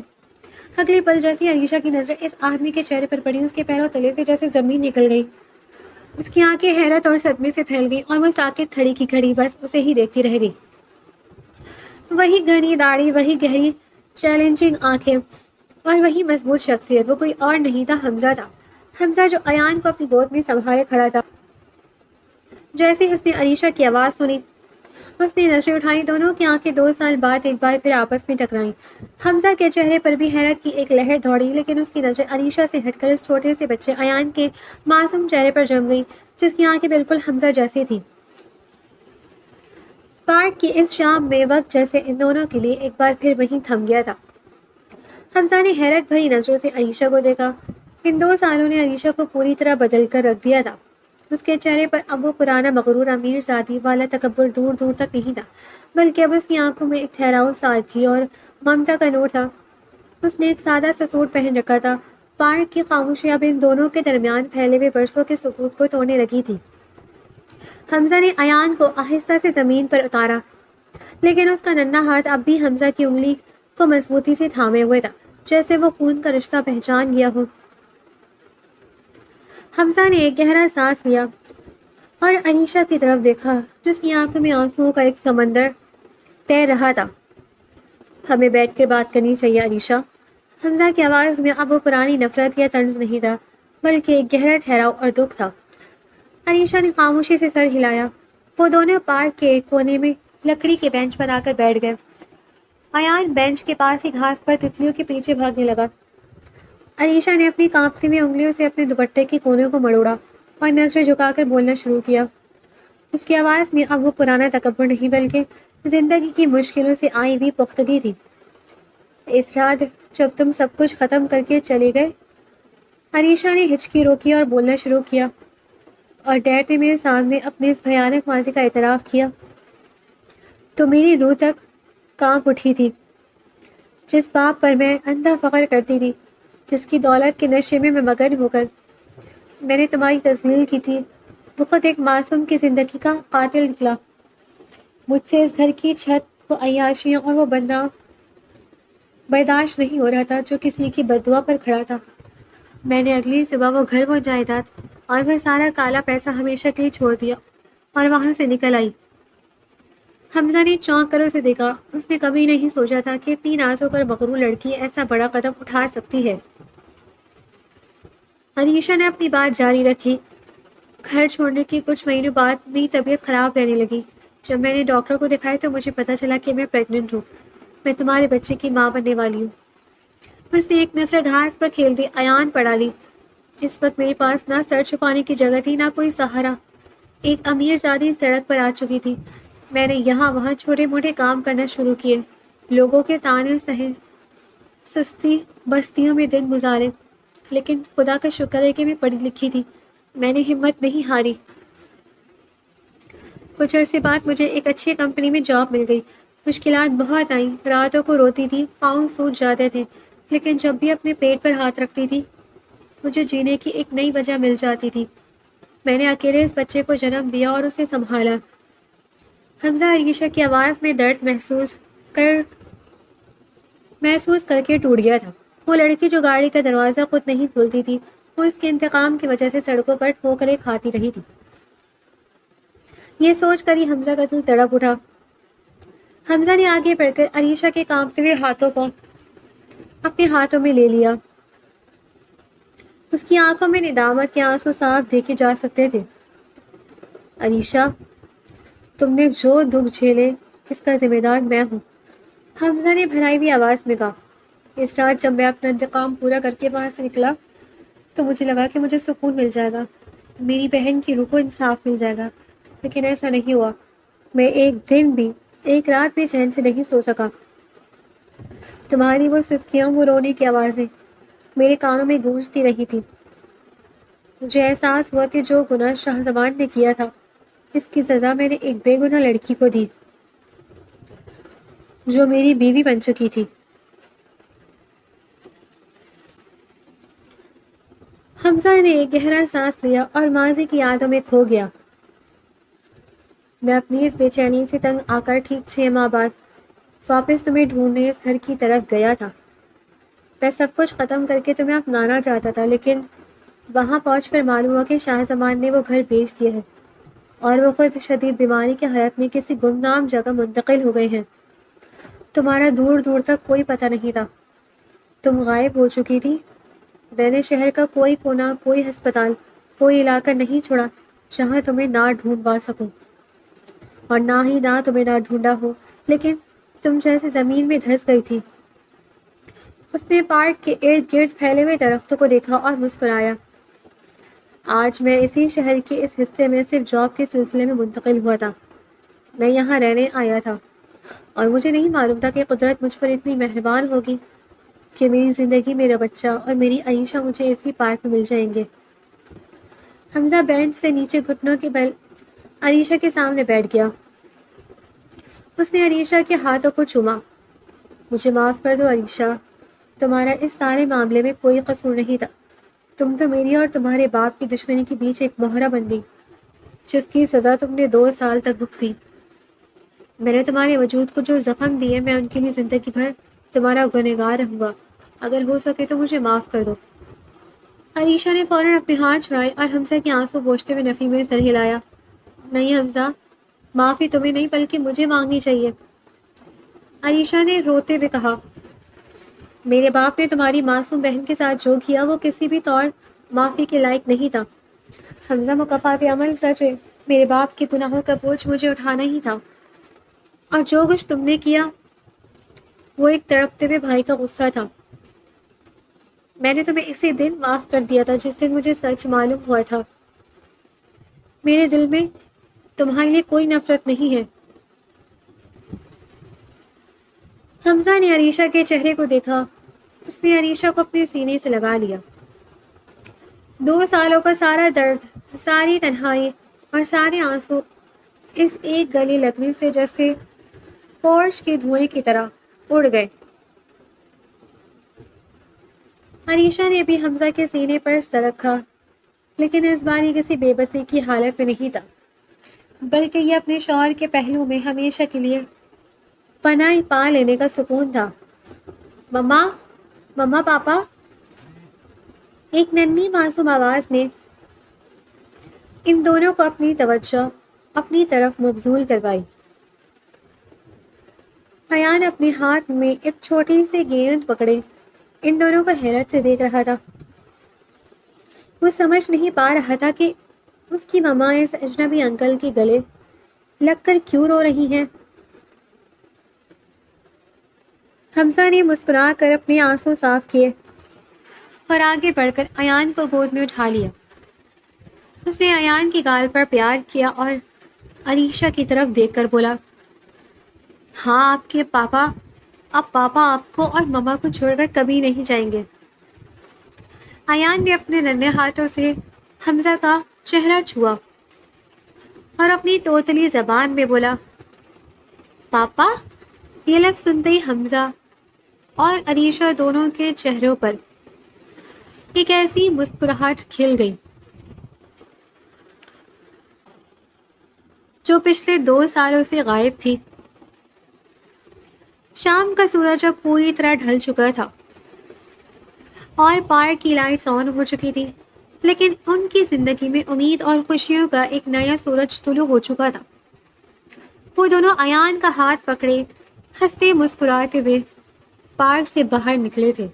اگلے پل جیسے علیشا کی نظر اس آدمی کے چہرے پر پڑی، اس کے پیروں تلے سے جیسے زمین نکل گئی۔ اس کی آنکھیں حیرت اور صدمے سے پھیل گئی اور وہ ساکت کھڑی کی کھڑی بس اسے ہی دیکھتی رہ گئی۔ وہی گھنی داڑھی، وہی گہری چیلنجنگ آنکھیں اور وہی مضبوط شخصیت۔ وہ کوئی اور نہیں تھا، حمزہ تھا۔ حمزہ جو ایان کو اپنی گود میں سنبھالے کھڑا تھا۔ جیسے ہی اس نے علیشا کی آواز سنی، اس نے نظریں اٹھائیں۔ دونوں کی آنکھیں 2 سال بعد ایک بار پھر آپس میں ٹکرائیں۔ حمزہ کے چہرے پر بھی حیرت کی ایک لہر دوڑی، لیکن اس کی نظریں علیشا سے ہٹ کر اس چھوٹے سے بچے ایان کے معصوم چہرے پر جم گئی، جس کی آنکھیں بالکل حمزہ جیسی تھیں۔ پارک کی اس شام میں وقت جیسے ان دونوں کے لیے ایک بار پھر وہیں تھم گیا تھا۔ حمزہ نے حیرت بھری نظروں سے علیشا کو دیکھا۔ ان 2 سالوں نے علیشا کو پوری طرح بدل کر رکھ دیا تھا۔ اس کے چہرے پر اب وہ پرانا مغرور امیر زادی والا تکبر دور دور تک نہیں تھا، بلکہ اب اس کی آنکھوں میں ایک ٹھہراؤ، سادگی اور ممتا کا نور تھا۔ اس نے ایک سادہ سا سوٹ پہن رکھا تھا۔ پارک کی خاموشی اب ان دونوں کے درمیان پھیلے ہوئے برسوں کے سکوت کو توڑنے لگی تھی۔ حمزہ نے ایان کو آہستہ سے زمین پر اتارا، لیکن اس کا ننھا ہاتھ اب بھی حمزہ کی انگلی کو مضبوطی سے تھامے ہوئے تھا، جیسے وہ خون کا رشتہ پہچان گیا ہو۔ حمزہ نے ایک گہرا سانس لیا اور علیشا کی طرف دیکھا، جس کی آنکھوں میں آنسوؤں کا ایک سمندر تیر رہا تھا۔ ہمیں بیٹھ کر بات کرنی چاہیے علیشا۔ حمزہ کی آواز میں اب وہ پرانی نفرت یا طنز نہیں تھا، بلکہ ایک گہرا ٹھہراؤ اور دکھ تھا۔ علیشا نے خاموشی سے سر ہلایا۔ وہ دونوں پارک کے ایک کونے میں لکڑی کے بینچ پر آ کر بیٹھ گئے۔ ایان بینچ کے پاس ہی گھاس پر تتلیوں کے پیچھے بھاگنے لگا۔ علیشا نے اپنی کانپتی ہوئی انگلیوں سے اپنے دوپٹے کے کونے کو مروڑا اور نظریں جھکا کر بولنا شروع کیا۔ اس کی آواز میں اب وہ پرانا تکبر نہیں، بلکہ زندگی کی مشکلوں سے آئی ہوئی پختگی تھی۔ اس رات جب تم سب کچھ ختم کر کے چلے گئے، علیشا نے ہچکی روکی اور بولنا شروع کیا، اور ڈیڈ نے میرے سامنے اپنے اس بھیانک ماضی کا اعتراف کیا، تو میری روح تک کانپ اٹھی تھی۔ جس باپ پر میں اندھا فخر کرتی تھی، جس کی دولت کے نشے میں مگن ہو کر میں نے تمہاری تذلیل کی تھی، وہ خود ایک معصوم کی زندگی کا قاتل نکلا۔ مجھ سے اس گھر کی چھت، وہ عیاشیاں اور وہ بندہ برداشت نہیں ہو رہا تھا جو کسی کی بددعا پر کھڑا تھا۔ میں نے اگلی صبح وہ گھر، وہ جائیداد اور وہ سارا کالا پیسہ ہمیشہ کے لیے چھوڑ دیا اور وہاں سے نکل آئی۔ حمزہ نے چونک کر اسے دیکھا۔ اس نے کبھی نہیں سوچا تھا کہ اتنی نازک اور مغرور لڑکی ایسا بڑا قدم اٹھا سکتی ہے۔ علیشا نے اپنی بات جاری رکھی۔ گھر چھوڑنے کے کچھ مہینوں بعد میری طبیعت خراب رہنے لگی۔ جب میں نے ڈاکٹر کو دکھایا تو مجھے پتا چلا کہ میں پریگننٹ ہوں۔ میں تمہارے بچے کی ماں بننے والی ہوں۔ اس نے ایک نظر گھاس پر کھیلتی ایان پر ڈالی۔ اس وقت میرے پاس نہ سر چھپانے کی جگہ تھی، نہ کوئی سہارا۔ ایک امیر زادی سڑک پر آ چکی تھی۔ میں نے یہاں وہاں چھوٹے موٹے کام کرنا شروع کیے، لوگوں کے تانے سہے، سستی بستیوں میں دن گزارے، لیکن خدا کا شکر ہے کہ میں پڑھی لکھی تھی۔ میں نے ہمت نہیں ہاری۔ کچھ عرصے بعد مجھے ایک اچھی کمپنی میں جاب مل گئی۔ مشکلات بہت آئیں، راتوں کو روتی تھی، پاؤں سوج جاتے تھے، لیکن جب بھی اپنے پیٹ پر ہاتھ رکھتی تھی مجھے جینے کی ایک نئی وجہ مل جاتی تھی۔ میں نے اکیلے اس بچے کو جنم دیا اور اسے سنبھالا۔ حمزہ علیشا کی آواز میں درد محسوس کر کے ٹوٹ گیا تھا۔ وہ لڑکی جو گاڑی کا دروازہ خود نہیں کھولتی تھی، وہ اس کے انتقام کی وجہ سے سڑکوں پر ٹھوکریں کھاتی رہی تھی۔ یہ سوچ کر ہی حمزہ کا دل تڑپ اٹھا۔ حمزہ نے آگے بڑھ کر علیشا کے کانپتے ہوئے ہاتھوں کو اپنے ہاتھوں میں لے لیا۔ اس کی آنکھوں میں ندامت کے آنسو صاف دیکھے جا سکتے تھے۔ علیشا، تم نے جو دکھ جھیلے اس کا ذمہ دار میں ہوں، حمزہ نے بھرائی ہوئی آواز میں کہا۔ اس رات جب میں اپنا انتقام پورا کر کے وہاں سے نکلا تو مجھے لگا کہ مجھے سکون مل جائے گا، میری بہن کی روح کو انصاف مل جائے گا، لیکن ایسا نہیں ہوا۔ میں ایک دن بھی ایک رات بھی چین سے نہیں سو سکا۔ تمہاری وہ سسکیاں، وہ رونے کی آوازیں میرے کانوں میں گونجتی رہی تھی۔ مجھے احساس ہوا کہ جو گناہ شاہ زبان نے کیا تھا، اس کی سزا میں نے ایک بے گناہ لڑکی کو دی جو میری بیوی بن چکی تھی۔ حمزہ نے ایک گہرا سانس لیا اور ماضی کی یادوں میں کھو گیا۔ میں اپنی اس بے چینی سے تنگ آ کر ٹھیک 6 ماہ بعد واپس تمہیں ڈھونڈنے اس گھر کی طرف گیا تھا۔ میں سب کچھ ختم کر کے تمہیں اپنانا چاہتا تھا، لیکن وہاں پہنچ کر معلوم ہوا کہ شاہ زمان نے وہ گھر بیچ دیا ہے اور وہ خود شدید بیماری کے حالت میں کسی گمنام جگہ منتقل ہو گئے ہیں۔ تمہارا دور دور تک کوئی پتہ نہیں تھا، تم غائب ہو چکی تھی۔ میں نے شہر کا کوئی کونا، کوئی ہسپتال، کوئی علاقہ نہیں چھوڑا جہاں تمہیں نہ ڈھونڈوا سکوں، اور نہ تمہیں نہ ڈھونڈا ہو، لیکن تم جیسے زمین میں دھس گئی تھی۔ اس نے پارک کے ارد گرد پھیلے ہوئے درختوں کو دیکھا اور مسکرایا۔ آج میں اسی شہر کے اس حصے میں صرف جاب کے سلسلے میں منتقل ہوا تھا۔ میں یہاں رہنے آیا تھا اور مجھے نہیں معلوم تھا کہ قدرت مجھ پر اتنی مہربان ہوگی کہ میری زندگی، میرا بچہ اور میری عائشہ مجھے اسی پارک میں مل جائیں گے۔ حمزہ بینچ سے نیچے گھٹنوں کے بل عائشہ کے سامنے بیٹھ گیا۔ اس نے عائشہ کے ہاتھوں کو چوما۔ مجھے معاف کر دو عائشہ، تمہارا اس سارے معاملے میں کوئی قصور نہیں تھا۔ تم تو میری اور تمہارے باپ کی دشمنی کے بیچ ایک مہرہ بن گئی، جس کی سزا تم نے 2 سال تک بھگتی۔ میں نے تمہارے وجود کو جو زخم دیے، میں ان کے لیے زندگی بھر تمہارا گنہگار رہوں گا۔ اگر ہو سکے تو مجھے معاف کر دو۔ عائشہ نے فوراً اپنے ہاتھ چھڑائے اور حمزہ کے آنسو پوچھتے ہوئے نفی میں سر ہلایا۔ نہیں حمزہ، معافی تمہیں نہیں بلکہ مجھے مانگنی چاہیے۔ عائشہ نے روتے ہوئے کہا، میرے باپ نے تمہاری معصوم بہن کے ساتھ جو کیا وہ کسی بھی طور معافی کے لائق نہیں تھا۔ حمزہ، مکافات عمل سچ ہے، میرے باپ کے گناہوں کا بوجھ مجھے اٹھانا ہی تھا، اور جو کچھ تم نے کیا وہ ایک تڑپتے ہوئے بھائی کا غصہ تھا۔ میں نے تمہیں اسی دن معاف کر دیا تھا جس دن مجھے سچ معلوم ہوا تھا۔ میرے دل میں تمہارے لیے کوئی نفرت نہیں ہے۔ حمزہ نے عائشہ کے چہرے کو دیکھا۔ اس نے عائشہ کو اپنے سینے سے لگا لیا۔ 2 سالوں کا سارا درد، ساری تنہائی اور سارے آنسو اس ایک گلے لگنے سے جیسے پورش کے دھوئیں کی طرح اڑ گئے۔ عائشہ نے بھی حمزہ کے سینے پر سر رکھا، لیکن اس بار یہ کسی بے بسی کی حالت میں نہیں تھا، بلکہ یہ اپنے شوہر کے پہلو میں ہمیشہ کے لیے پناہ پا لینے کا سکون تھا۔ مما، مما، پاپا، ایک ننھی معصوم آواز نے ان دونوں کو اپنی توجہ اپنی طرف مبذول کروائی۔ ایان اپنے ہاتھ میں ایک چھوٹی سی گیند پکڑے ان دونوں کو حیرت سے دیکھ رہا تھا۔ وہ سمجھ نہیں پا رہا تھا کہ اس کی مما اس اجنبی انکل کے گلے لگ کر کیوں رو رہی ہیں۔ حمزہ نے مسکرا کر اپنے آنسو صاف کیے اور آگے بڑھ کر ایان کو گود میں اٹھا لیا۔ اس نے ایان کی گال پر پیار کیا اور عائشہ کی طرف دیکھ کر بولا، ہاں آپ کے پاپا، اب پاپا آپ کو اور مما کو چھوڑ کر کبھی نہیں جائیں گے۔ ایان نے اپنے ننھے ہاتھوں سے حمزہ کا چہرہ چھوا اور اپنی توتلی زبان میں بولا، پاپا۔ یہ لفظ سنتے ہی حمزہ اور عائشہ دونوں کے چہروں پر ایک ایسی مسکراہٹ کھل گئی جو پچھلے 2 سالوں سے غائب تھی۔ شام کا سورج اب پوری طرح ڈھل چکا تھا اور پارک کی لائٹس آن ہو چکی تھی، لیکن ان کی زندگی میں امید اور خوشیوں کا ایک نیا سورج طلوع ہو چکا تھا۔ وہ دونوں ایان کا ہاتھ پکڑے ہنستے مسکراتے ہوئے پارک سے باہر نکلے تھے۔